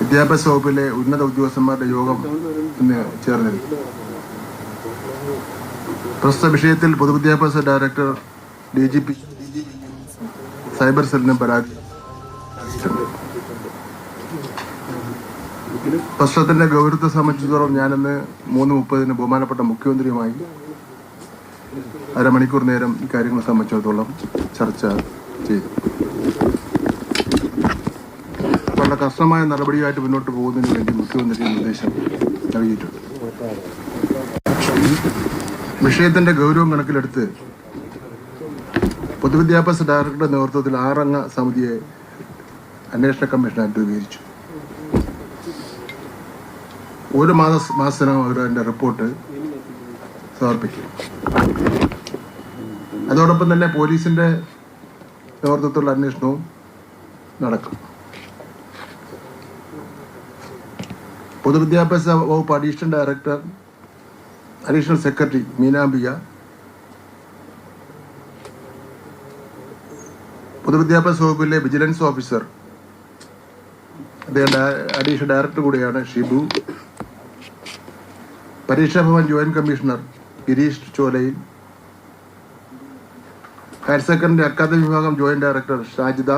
വിദ്യാഭ്യാസ വകുപ്പിലെ ഉന്നത ഉദ്യോഗസ്ഥന്മാരുടെ യോഗം ഇന്ന് ചേർന്നിരുന്നു. പ്രസ്തുത വിഷയത്തിൽ പൊതുവിദ്യാഭ്യാസ ഡയറക്ടർ DGP സൈബർ സെല്ലിന് പരാതി. പ്രശ്നത്തിന്റെ ഗൗരവത്തെ സംബന്ധിച്ചിടത്തോളം ഞാനിന്ന് 3:30 ബഹുമാനപ്പെട്ട മുഖ്യമന്ത്രിയുമായി അരമണിക്കൂർ നേരം ഇക്കാര്യങ്ങളെ സംബന്ധിച്ചിടത്തോളം ചർച്ച ചെയ്തു. വളരെ കർശനമായ നടപടിയായിട്ട് മുന്നോട്ട് പോകുന്നതിന് വേണ്ടി മുഖ്യമന്ത്രി നിർദ്ദേശം നൽകിയിട്ടുണ്ട്. വിഷയത്തിന്റെ ഗൗരവം കണക്കിലെടുത്ത് പൊതുവിദ്യാഭ്യാസ ഡയറക്ടറുടെ നേതൃത്വത്തിൽ 6 അംഗ സമിതിയെ അന്വേഷണ കമ്മീഷനായി രൂപീകരിച്ചു. ഒരു മാസത്തിനകം അവർ അതിൻ്റെ റിപ്പോർട്ട് സമർപ്പിക്കും. അതോടൊപ്പം തന്നെ പോലീസിന്റെ നേതൃത്വത്തിലുള്ള അന്വേഷണവും നടക്കും. പൊതുവിദ്യാഭ്യാസ വകുപ്പ് അഡീഷണൽ സെക്രട്ടറി മീനാംബിക, പൊതുവിദ്യാഭ്യാസ വകുപ്പിലെ വിജിലൻസ് ഓഫീസർ, അദ്ദേഹം അഡീഷണൽ ഡയറക്ടർ കൂടിയാണ് Shibu, Pareeksha Bhavan joint commissioner Girish Cholayil, higher secondary academy വിഭാഗം joint director Shajida,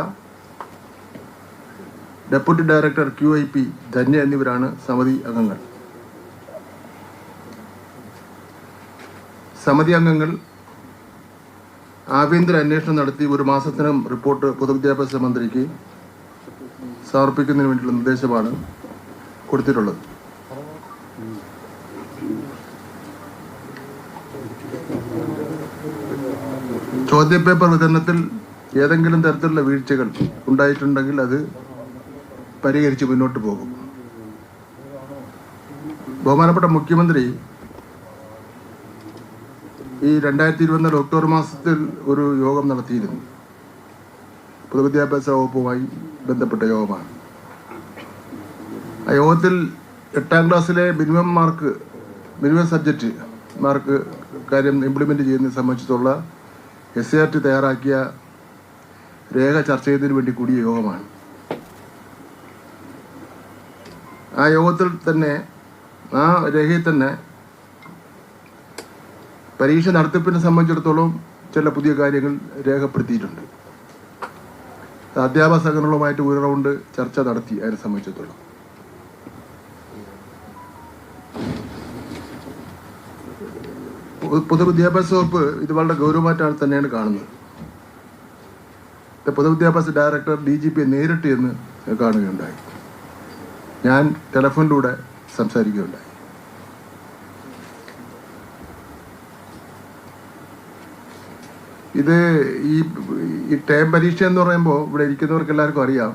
deputy director QIP Dhanya എന്നിവരാണ് സമിതി അംഗങ്ങൾ. സമിതി അംഗങ്ങൾ ആഭ്യന്തര അന്വേഷണം നടത്തി 1 മാസത്തിനകം റിപ്പോർട്ട് പൊതുവിദ്യാഭ്യാസ മന്ത്രിക്ക് സമർപ്പിക്കുന്നതിന് വേണ്ടിയുള്ള നിർദ്ദേശമാണ് കൊടുത്തിട്ടുള്ളത്. ചോദ്യപേപ്പർ വിതരണത്തിൽ ഏതെങ്കിലും തരത്തിലുള്ള വീഴ്ചകൾ ഉണ്ടായിട്ടുണ്ടെങ്കിൽ അത് പരിഹരിച്ച് മുന്നോട്ട് പോകും. ബഹുമാനപ്പെട്ട മുഖ്യമന്ത്രി ഈ 2024 ഒക്ടോബർ മാസത്തിൽ ഒരു യോഗം നടത്തിയിരുന്നു. പൊതുവിദ്യാഭ്യാസ വകുപ്പുമായി ബന്ധപ്പെട്ട യോഗമാണ്. ആ യോഗത്തിൽ 8ാം ക്ലാസ്സിലെ മിനിമം സബ്ജക്റ്റ് മാർക്ക് കാര്യം ഇംപ്ലിമെന്റ് ചെയ്യുന്നതിനെ സംബന്ധിച്ചുള്ള SART തയ്യാറാക്കിയ രേഖ ചർച്ച ചെയ്തതിനു വേണ്ടി കൂടിയ യോഗമാണ്. ആ യോഗത്തിൽ തന്നെ ആ രേഖയിൽ തന്നെ പരീക്ഷ നടത്തിപ്പിനെ സംബന്ധിച്ചിടത്തോളം ചില പുതിയ കാര്യങ്ങൾ രേഖപ്പെടുത്തിയിട്ടുണ്ട്. അധ്യാപക സംഘടനകളുമായിട്ട് 1 റൗണ്ട് ചർച്ച നടത്തി. അതിനെ സംബന്ധിച്ചിടത്തോളം പൊതുവിദ്യാഭ്യാസ വകുപ്പ് ഇത് വളരെ ഗൗരവമായിട്ടാണ് തന്നെയാണ് കാണുന്നത്. പൊതുവിദ്യാഭ്യാസ ഡയറക്ടർ DGP നേരിട്ട് എന്ന് കാണുകയുണ്ടായി. ഞാൻ ടെലഫോണിലൂടെ സംസാരിക്കുകയുണ്ടായി. ഇത് ഈ ടേം പരീക്ഷ എന്ന് പറയുമ്പോൾ ഇവിടെ ഇരിക്കുന്നവർക്ക് എല്ലാവർക്കും അറിയാം,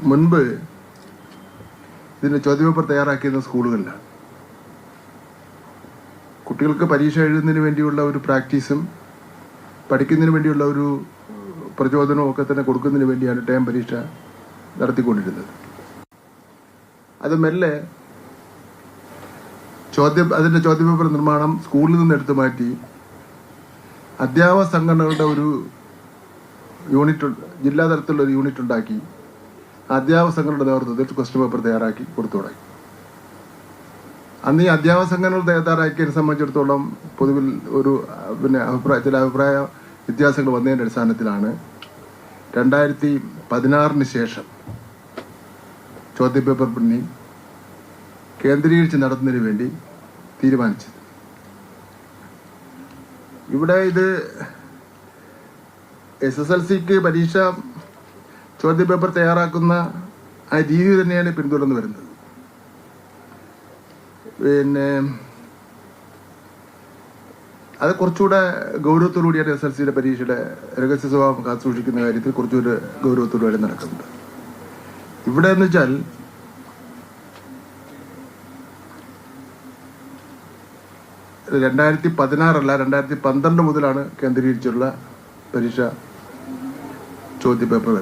മുൻപ് ഇതിന് ചോദ്യപേപ്പർ തയ്യാറാക്കിയിരുന്ന സ്കൂളുകളിലാണ്. കുട്ടികൾക്ക് പരീക്ഷ എഴുതുന്നതിന് വേണ്ടിയുള്ള ഒരു പ്രാക്ടീസും പഠിക്കുന്നതിന് വേണ്ടിയുള്ള ഒരു പ്രചോദനവും ഒക്കെ തന്നെ കൊടുക്കുന്നതിന് വേണ്ടിയാണ് ടേം പരീക്ഷ നടത്തിക്കൊണ്ടിരുന്നത്. അത് മെല്ലെ അതിന്റെ ചോദ്യപേപ്പർ നിർമ്മാണം സ്കൂളിൽ നിന്ന് എടുത്തു മാറ്റി അധ്യാപക സംഘടനകളുടെ ഒരു യൂണിറ്റ്, ജില്ലാ തലത്തിലുള്ള ഒരു യൂണിറ്റ് ഉണ്ടാക്കി അധ്യാപക സംഘടനയുടെ നേതൃത്വത്തിൽ ക്വസ്റ്റ്യൻ പേപ്പർ തയ്യാറാക്കി കൊടുത്തു തുടങ്ങി. അന്ന് ഈ അധ്യാപക സംഘടനകൾ തയ്യാറാക്കിയതിനെ സംബന്ധിച്ചിടത്തോളം പൊതുവിൽ ഒരു ചില അഭിപ്രായ വ്യത്യാസങ്ങൾ വന്നതിന്റെ അടിസ്ഥാനത്തിലാണ് 2016 ശേഷം ചോദ്യപേപ്പർ പ്രിന്റിംഗ് കേന്ദ്രീകരിച്ച് നടത്തുന്നതിന് വേണ്ടി തീരുമാനിച്ചത്. ഇവിടെ ഇത് SSLCക്ക് പരീക്ഷ ചോദ്യപേപ്പർ തയ്യാറാക്കുന്ന ആ രീതി തന്നെയാണ് പിന്തുടർന്ന് വരുന്നത്. പിന്നെ അത് കുറച്ചുകൂടെ ഗൗരവത്തോടുകൂടിയാണ് SSLCയുടെ പരീക്ഷയുടെ രഹസ്യ സ്വഭാവം കാത്തുസൂക്ഷിക്കുന്ന കാര്യത്തിൽ കുറച്ചുകൂടെ ഗൗരവത്തോടുകൂടി നടക്കുന്നുണ്ട്. ഇവിടെ എന്ന് വെച്ചാൽ ഇത് 2016 അല്ല, 2012 മുതലാണ് കേന്ദ്രീകരിച്ചുള്ള പരീക്ഷ ചോദ്യപേപ്പർ.